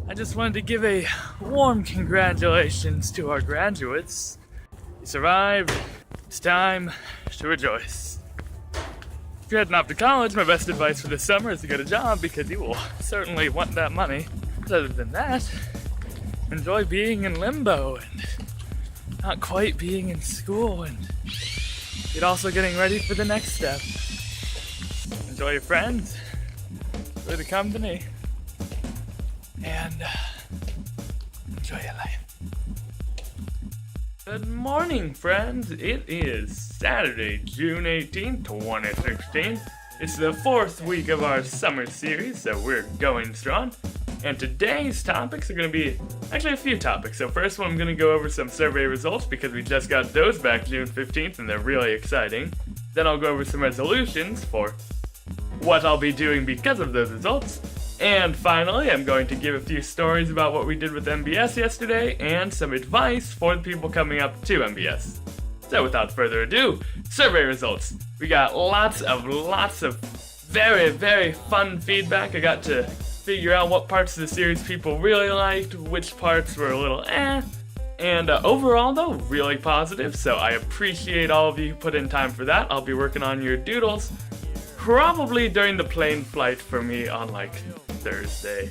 I just wanted to give a warm congratulations to our graduates. You survived. It's time to rejoice. If you're heading off to college, my best advice for this summer is to get a job because you will certainly want that money. But other than that, enjoy being in limbo and not quite being in school, and you're also getting ready for the next step. Enjoy your friends, enjoy the company, and enjoy your life. Good morning, friends. It is Saturday, June 18th, 2016. It's the fourth week of our summer series, so we're going strong. And today's topics are going to be actually a few topics. So first one, I'm going to go over some survey results because we just got those back June 15th and they're really exciting. Then I'll go over some resolutions for what I'll be doing because of those results. And finally, I'm going to give a few stories about what we did with MBS yesterday and some advice for the people coming up to MBS. So without further ado, survey results. We got lots of very, very fun feedback. I got to figure out what parts of the series people really liked, which parts were a little and overall though, really positive, so I appreciate all of you who put in time for that. I'll be working on your doodles probably during the plane flight for me on like Thursday.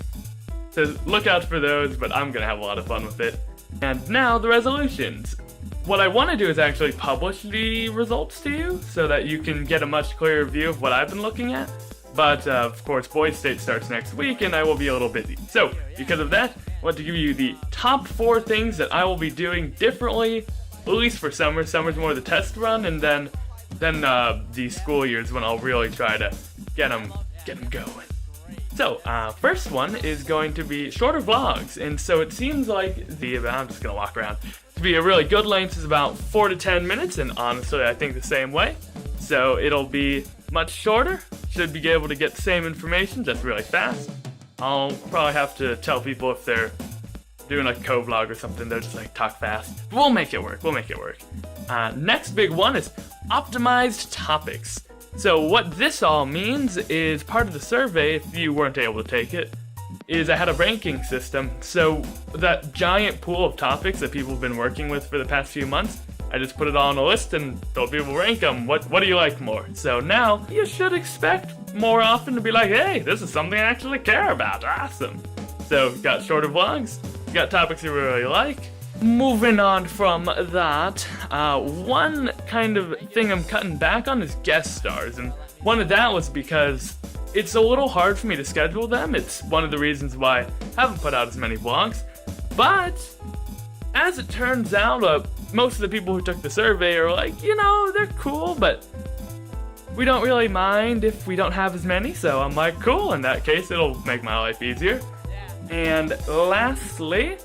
So look out for those, but I'm gonna have a lot of fun with it. And now the resolutions. What I want to do is actually publish the results to you so that you can get a much clearer view of what I've been looking at. But, of course, Boys State starts next week, and I will be a little busy. So, because of that, I want to give you the top 4 things that I will be doing differently, at least for summer. Summer's more the test run, and then the school years when I'll really try to get them going. So, first one is going to be shorter vlogs, and so it seems like I'm just going to walk around, to be a really good length is about 4 to 10 minutes, and honestly, I think the same way. So, it'll be much shorter. Should be able to get the same information just really fast. I'll probably have to tell people if they're doing like a co-vlog or something, they'll just like talk fast. We'll make it work. Next big one is optimized topics. So what this all means is part of the survey, if you weren't able to take it, is I had a ranking system. So that giant pool of topics that people have been working with for the past few months, I just put it all on a list and told people rank them. What do you like more? So now you should expect more often to be like, hey, this is something I actually care about. Awesome. So got shorter vlogs, got topics you really like. Moving on from that, one kind of thing I'm cutting back on is guest stars. And one of that was because it's a little hard for me to schedule them. It's one of the reasons why I haven't put out as many vlogs. But as it turns out, most of the people who took the survey are like, they're cool, but we don't really mind if we don't have as many. So I'm like, cool, in that case, it'll make my life easier. And lastly,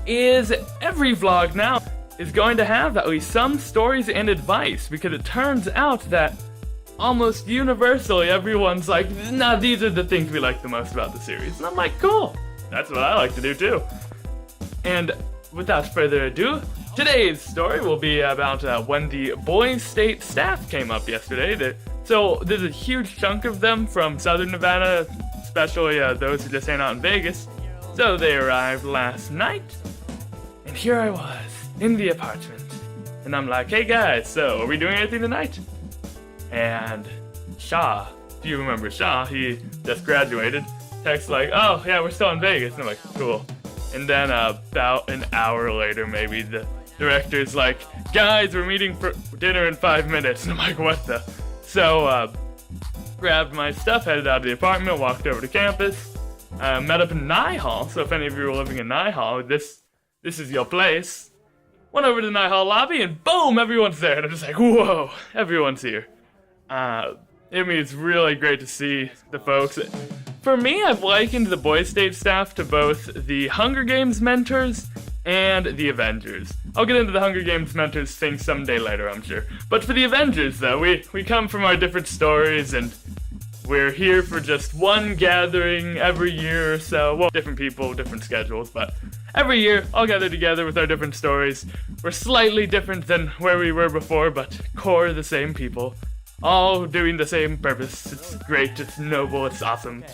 is every vlog now is going to have at least some stories and advice, because it turns out that almost universally everyone's like, nah, these are the things we like the most about the series. And I'm like, cool, that's what I like to do too. And without further ado, today's story will be about when the Boys State staff came up yesterday. So there's a huge chunk of them from Southern Nevada, especially those who just hang out in Vegas. So they arrived last night, and here I was in the apartment. And I'm like, hey guys, so are we doing anything tonight? And Shaw, if you remember Shaw, he just graduated, texts like, oh yeah, we're still in Vegas. And I'm like, cool. And then about an hour later, maybe, the director's like, guys, we're meeting for dinner in 5 minutes. And I'm like, what the? So, grabbed my stuff, headed out of the apartment, walked over to campus, met up in Nye Hall. So if any of you are living in Nye Hall, this is your place. Went over to the Nye Hall lobby, and boom, everyone's there. And I'm just like, whoa, everyone's here. It's really great to see the folks. For me, I've likened the Boys State staff to both the Hunger Games mentors and the Avengers. I'll get into the Hunger Games mentors thing someday later, I'm sure. But for the Avengers, though, we come from our different stories, and we're here for just one gathering every year or so. Well, different people, different schedules, but every year, all gather together with our different stories. We're slightly different than where we were before, but core the same people. all doing the same purpose. It's great, it's noble, it's awesome.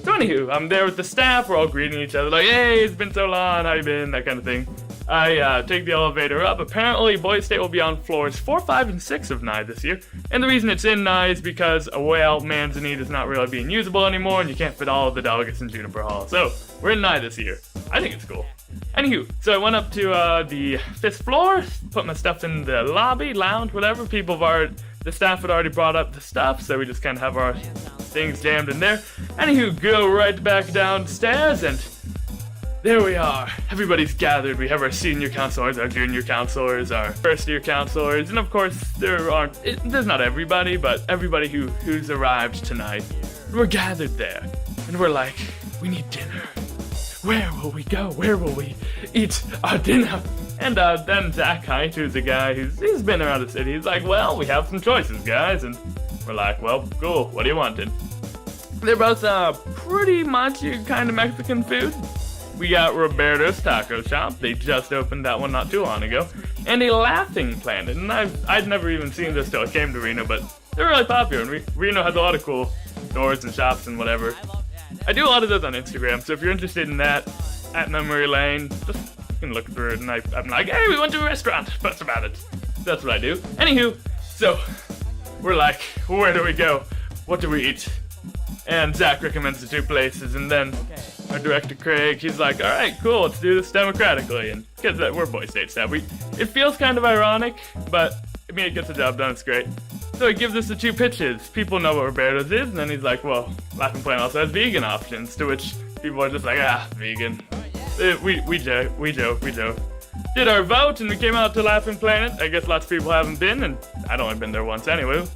So anywho, I'm there with the staff, we're all greeting each other like, hey, it's been so long, how you been, that kind of thing. I take the elevator up. Apparently, Boise State will be on floors 4, 5, and 6 of Nye this year. And the reason it's in Nye is because, well, Manzanita is not really being usable anymore, and you can't fit all of the delegates in Juniper Hall. So, we're in Nye this year. I think it's cool. Anywho, so I went up to the 5th floor, put my stuff in the lobby, lounge, whatever. The staff had already brought up the stuff, so we just kind of have our things jammed in there. Anywho, go right back downstairs, and there we are. Everybody's gathered. We have our senior counselors, our junior counselors, our first-year counselors, and of course, there's not everybody, but everybody who's arrived tonight. We're gathered there, and we're like, we need dinner. Where will we go? Where will we eat our dinner? And then Zach Height, who's a guy he's been around the city, he's like, well, we have some choices, guys. And we're like, well, cool, what do you want? They're both pretty much your kind of Mexican food. We got Roberto's Taco Shop. They just opened that one not too long ago. And a Laughing Planet. And I'd never even seen this till I came to Reno, but they're really popular. And Reno has a lot of cool stores and shops and whatever. I do a lot of those on Instagram, so if you're interested in that, at Memory Lane, just you can look through it. And I'm like, hey, we went to a restaurant. Post about it. That's what I do. Anywho, so we're like, where do we go? What do we eat? And Zach recommends the 2 places, and then our director Craig, he's like, all right, cool, let's do this democratically, and because we're Boise State staff, it feels kind of ironic, but I mean, it gets the job done, it's great. So he gives us the 2 pitches. People know what Roberto's is, and then he's like, well, Laughing Planet also has vegan options, to which people are just like, vegan. We joke. Did our vote, and we came out to Laughing Planet. I guess lots of people haven't been, and I'd only been there once anyway.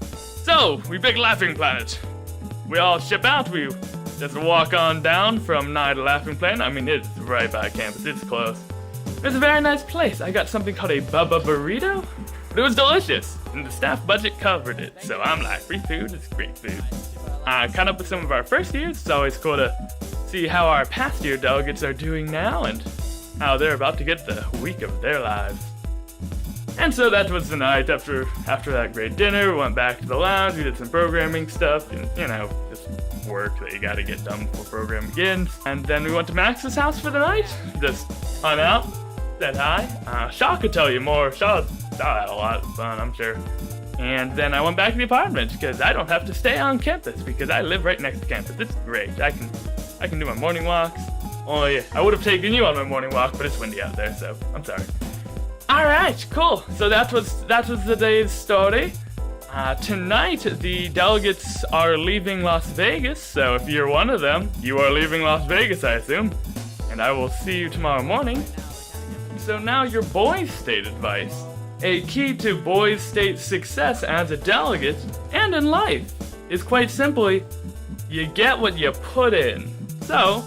So, we picked Laughing Planet. We all ship out. We just walk on down from Nye to Laughing Planet. I mean, it's right by campus. It's close. It's a very nice place. I got something called a Bubba Burrito, but it was delicious, and the staff budget covered it. So I'm like, free food is great food. I caught up with some of our first years. It's always cool to see how our past year delegates are doing now and how they're about to get the week of their lives. And so that was the night. After that great dinner, we went back to the lounge, we did some programming stuff, and, just work that you gotta get done before program begins. And then we went to Max's house for the night, just hung out, said hi. Shaw could tell you more. Shaw had a lot of fun, I'm sure. And then I went back to the apartment, because I don't have to stay on campus, because I live right next to campus. It's great. I can do my morning walks. Oh yeah, I would have taken you on my morning walk, but it's windy out there, so I'm sorry. Alright, cool. So that was the day's story. Tonight, the delegates are leaving Las Vegas, so if you're one of them, you are leaving Las Vegas, I assume. And I will see you tomorrow morning. So now your Boise State advice. A key to Boise State's success as a delegate and in life is quite simply, you get what you put in. So,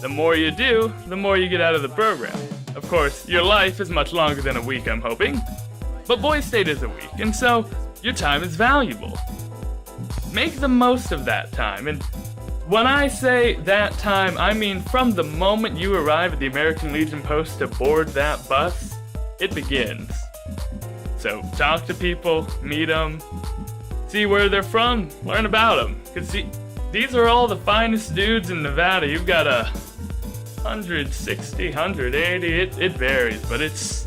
the more you do, the more you get out of the program. Of course, your life is much longer than a week, I'm hoping. But Boise State is a week, and so your time is valuable. Make the most of that time, and when I say that time, I mean from the moment you arrive at the American Legion post to board that bus, it begins. So talk to people, meet them, see where they're from, learn about them. Because these are all the finest dudes in Nevada. You've got 160, 180, it varies, but it's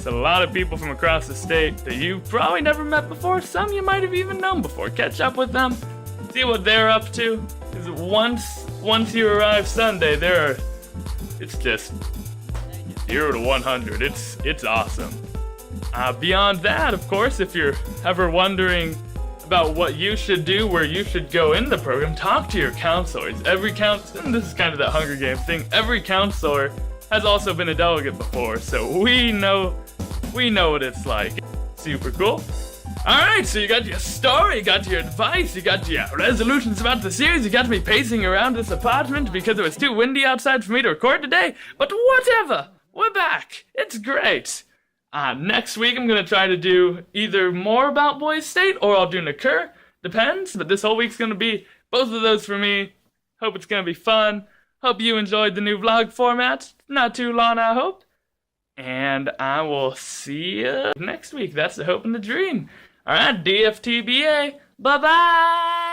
a lot of people from across the state that you've probably never met before. Some you might have even known before. Catch up with them, see what they're up to. Because once you arrive Sunday, it's just 0 to 100. It's awesome. Beyond that, of course, if you're ever wondering about what you should do, where you should go in the program, talk to your counselors. And this is kind of that Hunger Games thing, every counselor has also been a delegate before, so we know what it's like. Super cool. Alright, so you got your story, you got your advice, you got your resolutions about the series, you got me pacing around this apartment because it was too windy outside for me to record today, but whatever, we're back, it's great. Next week I'm going to try to do either more about Boise State or I'll do Nakur. Depends, but this whole week's going to be both of those for me. Hope it's going to be fun. Hope you enjoyed the new vlog format. Not too long, I hope. And I will see you next week. That's the hope and the dream. Alright, DFTBA. Bye-bye!